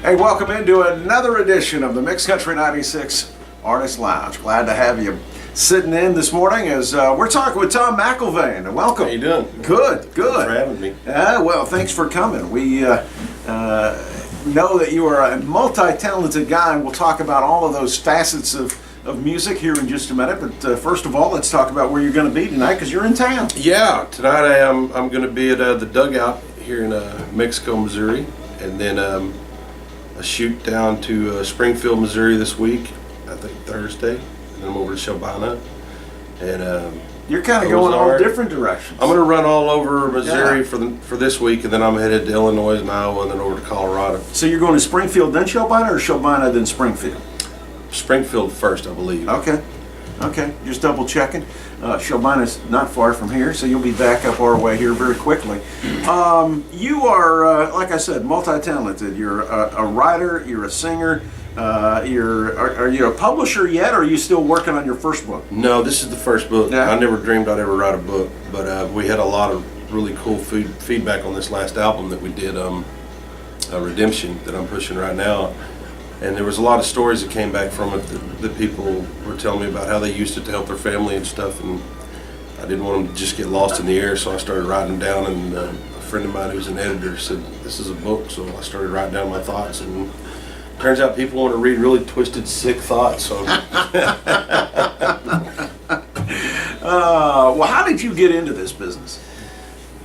Hey, welcome into another edition of the Mixed Country 96 Artist Lounge. Glad to have you sitting in this morning as we're talking with Tom McElvain. Welcome. How you doing? Good, good. Thanks for having me. Well, thanks for coming. We know that you are a multi-talented guy, and we'll talk about all of those facets of music here in just a minute. But first of all, let's talk about where you're going to be tonight, because you're in town. Yeah, tonight I'm going to be at the Dugout here in Mexico, Missouri, and then a shoot down to Springfield, Missouri this week. I think Thursday, and then I'm over to Shelbina, and you're kind of going all different directions. I'm going to run all over Missouri for this week, and then I'm headed to Illinois and Iowa, and then over to Colorado. So you're going to Springfield, then Shelbina, or Shelbina, then Springfield? Springfield first, I believe. Okay, just double checking. Shelbina's not far from here, so you'll be back up our way here very quickly. You are, like I said, multi-talented. You're a writer, you're a singer, are you a publisher yet, or are you still working on your first book? No, this is the first book. Yeah. I never dreamed I'd ever write a book, but we had a lot of really cool feedback on this last album that we did, Redemption, that I'm pushing right now. And there was a lot of stories that came back from it that people were telling me about how they used it to help their family and stuff, and I didn't want them to just get lost in the air, so I started writing them down, and a friend of mine who's an editor said, this is a book, so I started writing down my thoughts, and turns out people want to read really twisted, sick thoughts. So. Well, how did you get into this business?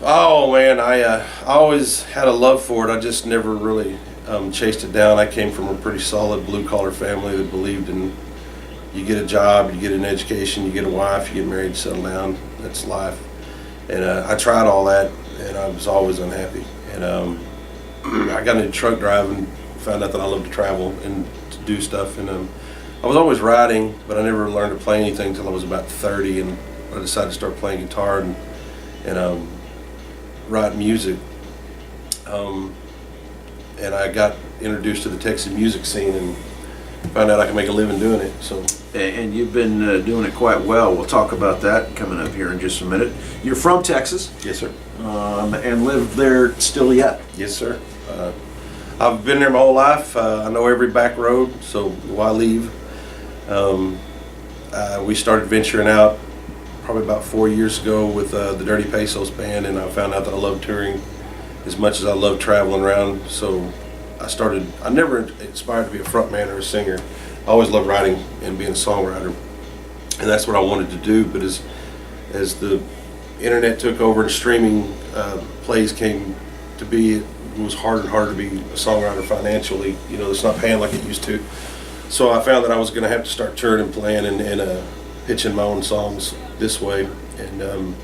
Oh man, I always had a love for it. I just never really chased it down. I came from a pretty solid blue-collar family that believed in you get a job, you get an education, you get a wife, you get married, settle down. That's life. And I tried all that, and I was always unhappy. And I got into truck driving, found out that I loved to travel and to do stuff. And I was always writing, but I never learned to play anything until I was about 30, and I decided to start playing guitar and write music. And I got introduced to the Texas music scene and found out I could make a living doing it. So. And you've been doing it quite well. We'll talk about that coming up here in just a minute. You're from Texas? Yes, sir. And live there still yet? Yes, sir. I've been there my whole life. I know every back road, so why leave? We started venturing out probably about 4 years ago with the Dirty Pesos band, and I found out that I love touring as much as I love traveling around. So I never aspired to be a front man or a singer. I always loved writing and being a songwriter, and that's what I wanted to do. But as the internet took over and streaming plays came to be, it was harder and harder to be a songwriter financially. You know, it's not paying like it used to. So I found that I was going to have to start touring and playing and pitching my own songs this way, and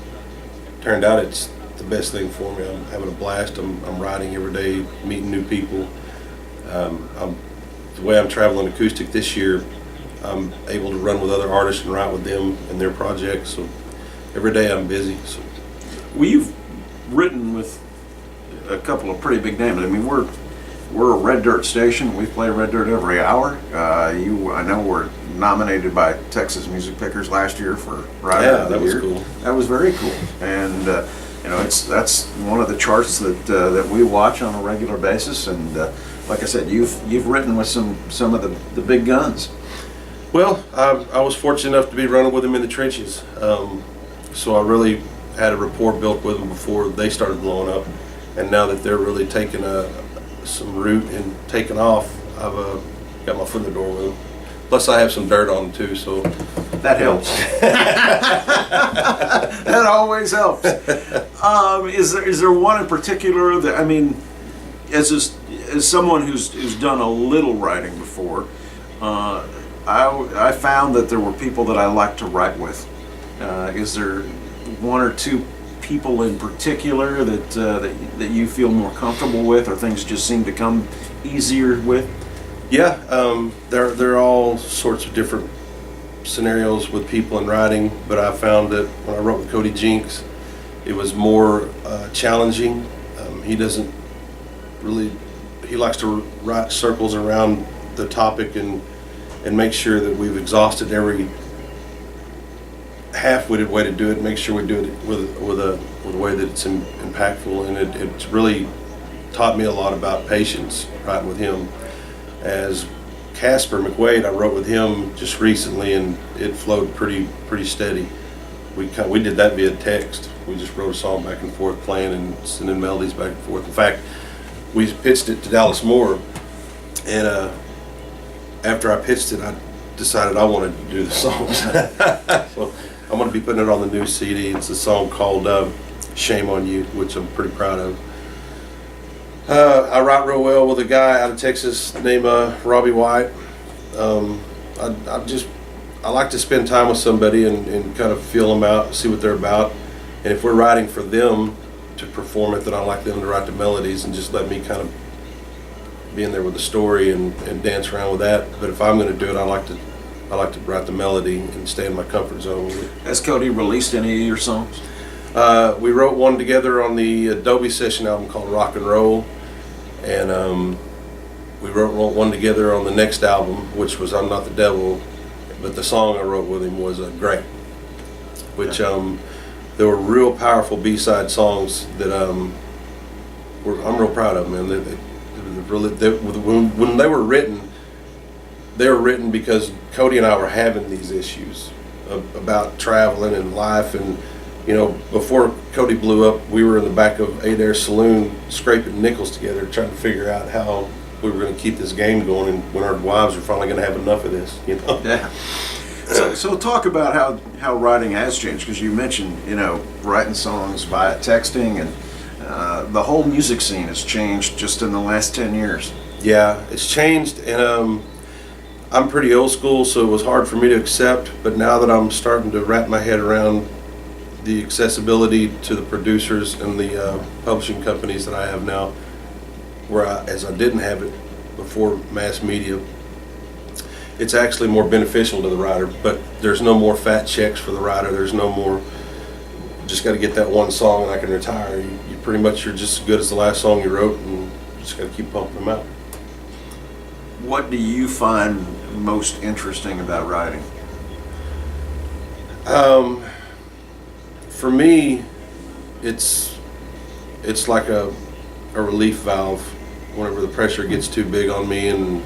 turned out it's the best thing for me. I'm having a blast. I'm writing every day, meeting new people. The way I'm traveling acoustic this year, I'm able to run with other artists and write with them and their projects. So every day I'm busy. So. Well, you've written with a couple of pretty big names. I mean, we're a Red Dirt station. We play Red Dirt every hour. I know were nominated by Texas Music Pickers last year for Writer of the Year. Yeah, that was cool. That was very cool. And you know, that's one of the charts that we watch on a regular basis. And like I said, you've written with some of the big guns. Well, I was fortunate enough to be running with them in the trenches, so I really had a rapport built with them before they started blowing up. And now that they're really taking some root and taking off, I've got my foot in the door with them. Plus, I have some dirt on them too, so that helps. That always helps. Is there one in particular that, I mean, as someone who's done a little writing before, I found that there were people that I like to write with. Is there one or two people in particular that you feel more comfortable with, or things just seem to come easier with? Yeah, there are all sorts of different scenarios with people in writing, but I found that when I wrote with Cody Jinks, it was more challenging. He doesn't really, he likes to write circles around the topic and make sure that we've exhausted every half-witted way to do it, make sure we do it with a way that it's impactful, and it's really taught me a lot about patience writing with him. As Casper McWade, I wrote with him just recently, and it flowed pretty steady. We did that via text. We just wrote a song back and forth, playing and sending melodies back and forth. In fact, we pitched it to Dallas Moore, and after I pitched it, I decided I wanted to do the songs. So I'm going to be putting it on the new CD. It's a song called Shame on You, which I'm pretty proud of. I write real well with a guy out of Texas named Robbie White. I like to spend time with somebody and kind of feel them out, see what they're about. And if we're writing for them to perform it, then I like them to write the melodies and just let me kind of be in there with the story and dance around with that. But if I'm going to do it, I like to write the melody and stay in my comfort zone with it. Has Cody released any of your songs? We wrote one together on the Adobe Session album called Rock and Roll, and we wrote one together on the next album, which was I'm Not the Devil, but the song I wrote with him was Great, which there were real powerful B-side songs that I'm real proud of, man. When they were written because Cody and I were having these issues about traveling and life. And before Cody blew up, we were in the back of Adair Saloon scraping nickels together, trying to figure out how we were going to keep this game going, and when our wives were finally going to have enough of this, Yeah. So talk about how writing has changed, because you mentioned writing songs via texting, and the whole music scene has changed just in the last 10 years. Yeah, it's changed, and I'm pretty old school, so it was hard for me to accept. But now that I'm starting to wrap my head around the accessibility to the producers and the publishing companies that I have now, as I didn't have it before mass media, it's actually more beneficial to the writer. But there's no more fat checks for the writer. There's no more, just got to get that one song and I can retire. You pretty much, you're just as good as the last song you wrote, and you just got to keep pumping them out. What do you find most interesting about writing? For me, it's like a relief valve whenever the pressure gets too big on me and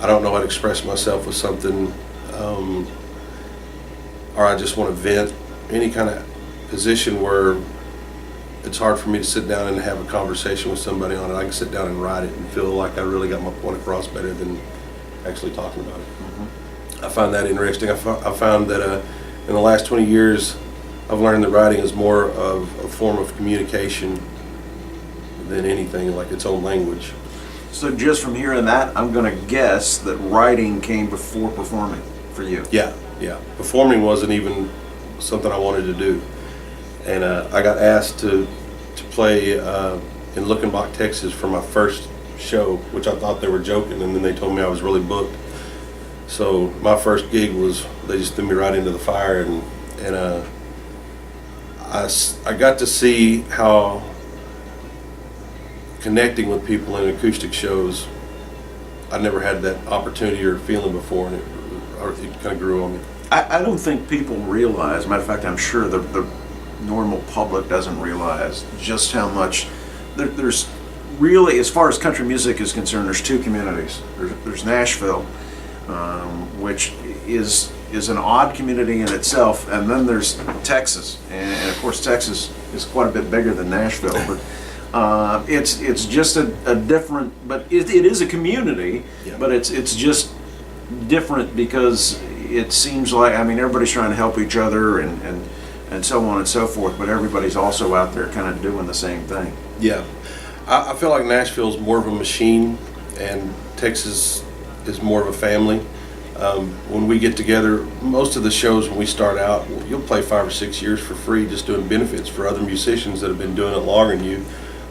I don't know how to express myself with something, or I just want to vent. Any kind of position where it's hard for me to sit down and have a conversation with somebody on it, I can sit down and write it and feel like I really got my point across better than actually talking about it. Mm-hmm. I find that interesting. I found that in the last 20 years, I've learned that writing is more of a form of communication than anything, like its own language. So just from hearing that, I'm going to guess that writing came before performing for you. Yeah. Performing wasn't even something I wanted to do. And I got asked to play in Luckenbach, Texas for my first show, which I thought they were joking, and then they told me I was really booked. So my first gig was, they just threw me right into the fire, and I got to see how connecting with people in acoustic shows, I never had that opportunity or feeling before, and it kind of grew on me. I don't think people realize, matter of fact, I'm sure the normal public doesn't realize just how much there's really, as far as country music is concerned, there's two communities. There's Nashville, which is an odd community in itself, and then there's Texas, and of course Texas is quite a bit bigger than Nashville, but it's just a different, but it is a community, yeah. But it's just different because it seems like, I mean, everybody's trying to help each other and so on and so forth, but everybody's also out there kind of doing the same thing. Yeah, I feel like Nashville's more of a machine and Texas is more of a family. When we get together, most of the shows when we start out, you'll play 5 or 6 years for free just doing benefits for other musicians that have been doing it longer than you,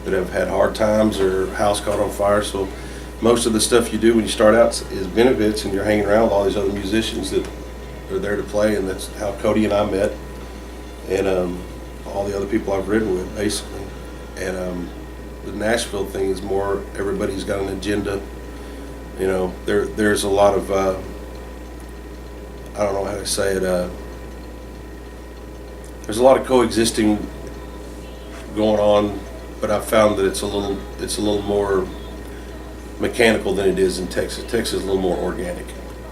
that have had hard times or house caught on fire. So most of the stuff you do when you start out is benefits, and you're hanging around with all these other musicians that are there to play, and that's how Cody and I met, and all the other people I've written with, basically. And the Nashville thing is more, everybody's got an agenda. You know, there's a lot of, I don't know how to say it, there's a lot of coexisting going on but I've found that it's a little more mechanical than it is in Texas. Texas is a little more organic.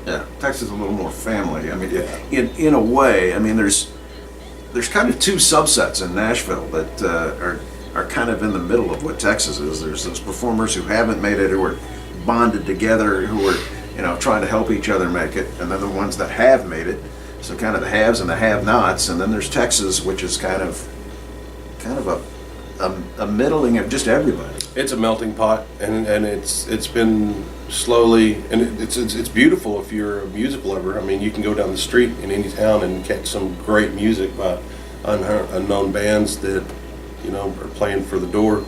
Yeah, Texas is a little more family. I mean, Yeah. in a way, I mean, there's kind of two subsets in Nashville that are kind of in the middle of what Texas is. There's those performers who haven't made it, who are bonded together, who are trying to help each other make it, and then the ones that have made it. So kind of the haves and the have-nots, and then there's Texas, which is kind of a middling of just everybody. It's a melting pot, and it's been slowly, and it's beautiful if you're a music lover. I mean, you can go down the street in any town and catch some great music by unknown bands that are playing for the door.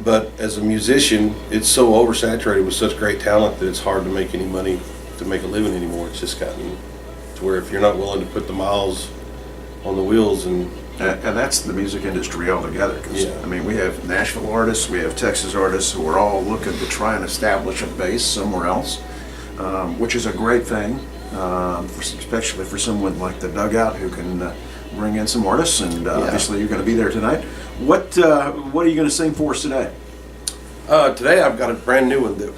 But as a musician, it's so oversaturated with such great talent that it's hard to make any money to make a living anymore. It's just gotten to where if you're not willing to put the miles on the wheels and that's the music industry altogether. Because Yeah. I mean, we have Nashville artists, we have Texas artists who are all looking to try and establish a base somewhere else, which is a great thing, especially for someone like the Dugout who can bring in some artists. And obviously, you're going to be there tonight. What are you going to sing for us today? today I've got a brand new one that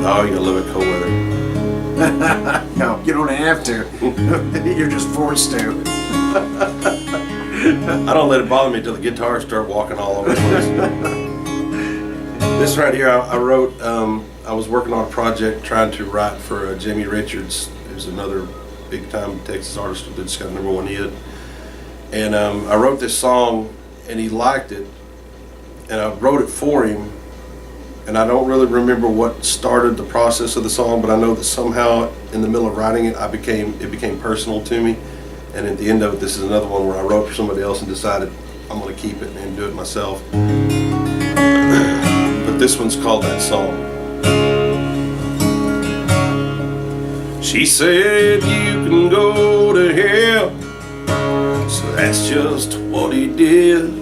oh, you gotta live in cold weather. No, you don't have to. You're just forced to. I don't let it bother me until the guitars start walking all over the place. This right here, I wrote. I was working on a project trying to write for Jamie Richards, who's another big-time Texas artist that just got a #1 hit. And I wrote this song, and he liked it, and I wrote it for him. And I don't really remember what started the process of the song, but I know that somehow in the middle of writing it, it became personal to me. And at the end of it, this is another one where I wrote for somebody else and decided I'm going to keep it and do it myself. But this one's called That Song. She said you can go to hell, so that's just what he did.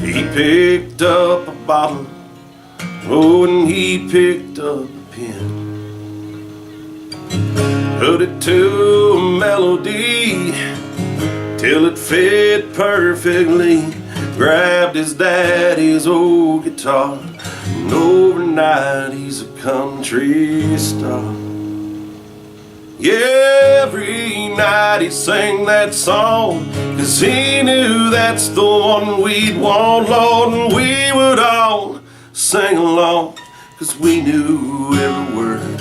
He picked up a bottle, oh, and he picked up a pen, put it to a melody till it fit perfectly, grabbed his daddy's old guitar, and overnight he's a country star. Yeah, every night he sang that song, 'cause he knew that's the one we'd want, Lord, and we would all sing along, 'cause we knew every word.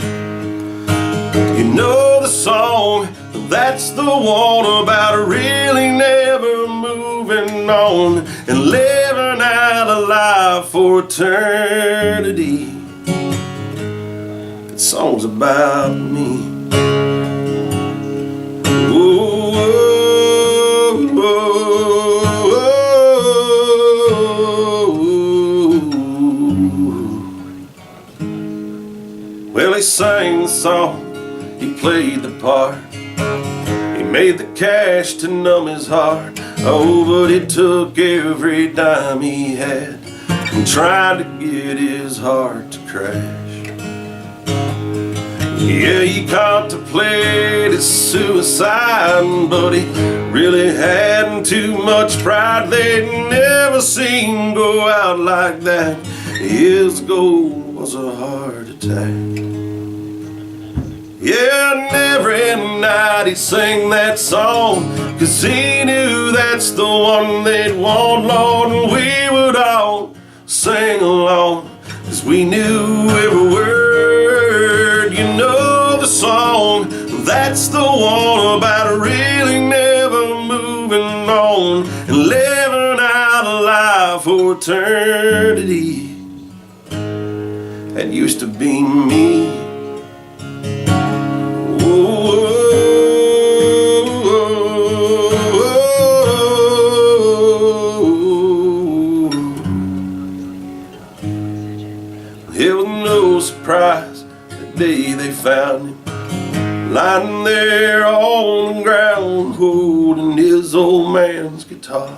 You know the song, that's the one about really never moving on and living out a life for eternity. That song's about me. Well, he sang the song, he played the part, he made the cash to numb his heart. Oh, but it took every dime he had and tried to get his heart to crash. Yeah, he contemplated suicide, but he really hadn't too much pride. They'd never seen him go out like that. His goal was a heart attack. Yeah, and every night he'd sing that song, 'cause he knew that's the one they'd want, Lord, and we would all sing along, 'cause we knew every word. You know the song, that's the one about really never moving on and living out a life for eternity. That used to be me. It was no surprise the day they found him lying there on the ground holding his old man's guitar.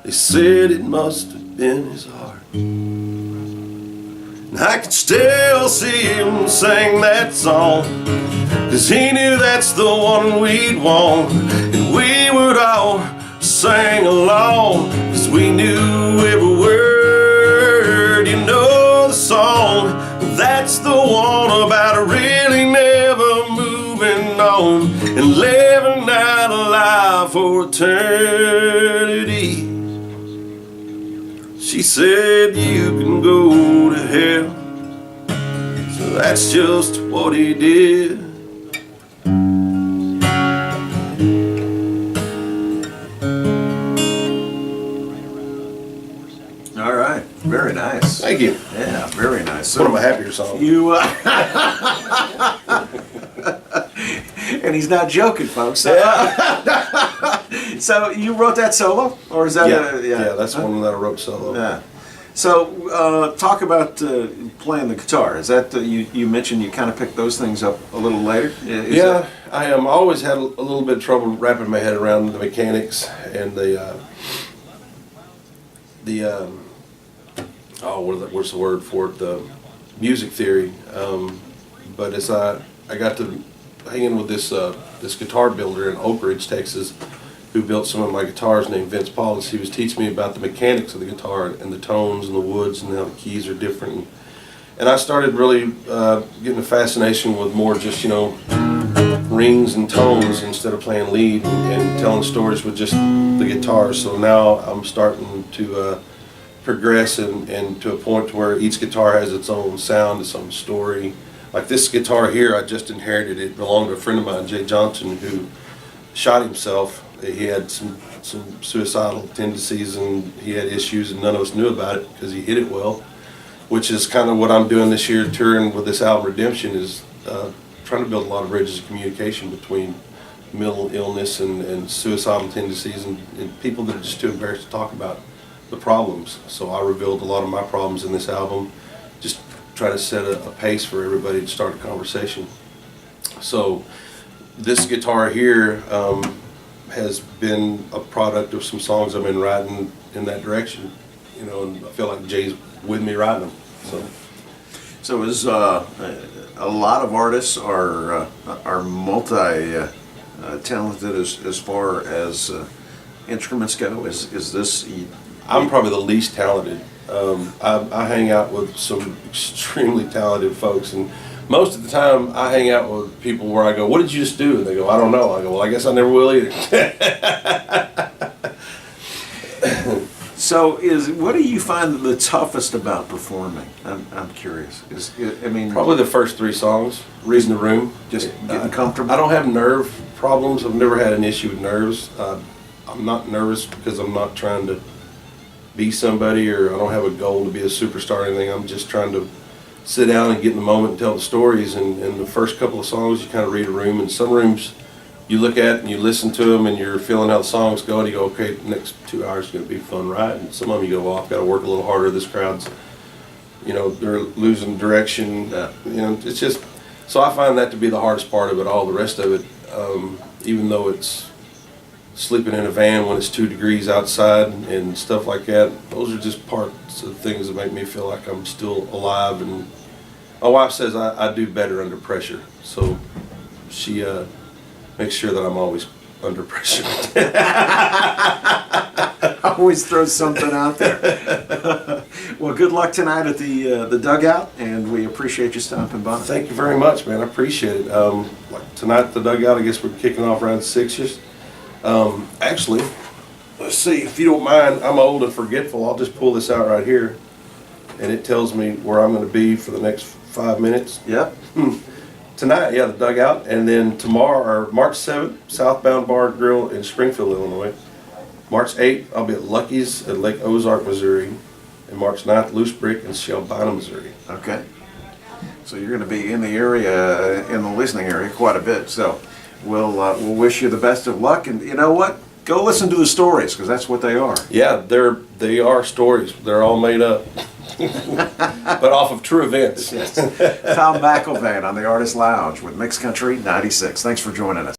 They said it must have been his heart. I can still see him sing that song, 'cause he knew that's the one we'd want. And we would all sing along, 'cause we knew every word. You know the song, that's the one about really never moving on and living out alive for eternity. She said you can go to hell, so that's just what he did. All right, very nice. Thank you. Yeah, very nice. So One of my happier songs. you, and he's not joking, folks. So you wrote that solo, or is that? Yeah, that's one that I wrote solo. Yeah. So talk about playing the guitar. Is that you mentioned you kind of picked those things up a little later? Yeah, I always had a little bit of trouble wrapping my head around the mechanics and what's the word for it? The music theory. But as I got to hanging with this guitar builder in Oak Ridge, Texas, who built some of my guitars, named Vince Paulus. He was teaching me about the mechanics of the guitar and the tones and the woods and how the keys are different. And I started really getting a fascination with more just, rings and tones instead of playing lead and telling stories with just the guitar. So now I'm starting to progress and to a point where each guitar has its own sound, its own story. Like this guitar here, I just inherited. It belonged to a friend of mine, Jay Johnson, who shot himself. He had some suicidal tendencies and he had issues, and none of us knew about it because he hid it well, which is kind of what I'm doing this year, touring with this album Redemption, is trying to build a lot of bridges of communication between mental illness and suicidal tendencies and people that are just too embarrassed to talk about the problems. So I revealed a lot of my problems in this album, just try to set a pace for everybody to start a conversation. So this guitar here has been a product of some songs I've been writing in that direction, and I feel like Jay's with me writing them. So is a lot of artists are multi talented as far as instruments go. Is this? I'm probably the least talented. I hang out with some extremely talented folks, and most of the time I hang out with people where I go, "What did you just do?" And they go, "I don't know." I go, "Well, I guess I never will either." So, what do you find the toughest about performing? I'm curious. Probably the first 3 songs, reading the room, just getting comfortable. I don't have nerve problems. I've never had an issue with nerves. I'm not nervous because I'm not trying to be somebody, or I don't have a goal to be a superstar or anything. I'm just trying to sit down and get in the moment and tell the stories. And the first couple of songs, you kind of read a room, and some rooms you look at and you listen to them and you're feeling how the songs go, and you go, okay, the next 2 hours is going to be fun, right? And some of them you go, well, I've got to work a little harder. This crowd's, they're losing direction. It's just, so I find that to be the hardest part of it all. The rest of it, even though it's sleeping in a van when it's 2 degrees outside and stuff like that, those are just parts of things that make me feel like I'm still alive. And my wife says I do better under pressure, so she makes sure that I'm always under pressure. Always throw something out there. Well, good luck tonight at the dugout, and we appreciate you stopping by. Thank you very much, man. I appreciate it. Like tonight at the dugout, I guess we're kicking off around 6ish. Actually, let's see, if you don't mind, I'm old and forgetful. I'll just pull this out right here, and it tells me where I'm going to be for the next 5 minutes. Yep. Tonight, the dugout, and then tomorrow, or March 7th, Southbound Bar and Grill in Springfield, Illinois. March 8th, I'll be at Lucky's at Lake Ozark, Missouri, and March 9th, Loose Brick in Shelbina, Missouri. Okay. So you're going to be in the area, in the listening area, quite a bit. So we'll wish you the best of luck, and you know what? Go listen to the stories, because that's what they are. Yeah, they are stories. They're all made up. But off of true events. Yes. Tom McElvain on the Artist Lounge with Mixed Country 96. Thanks for joining us.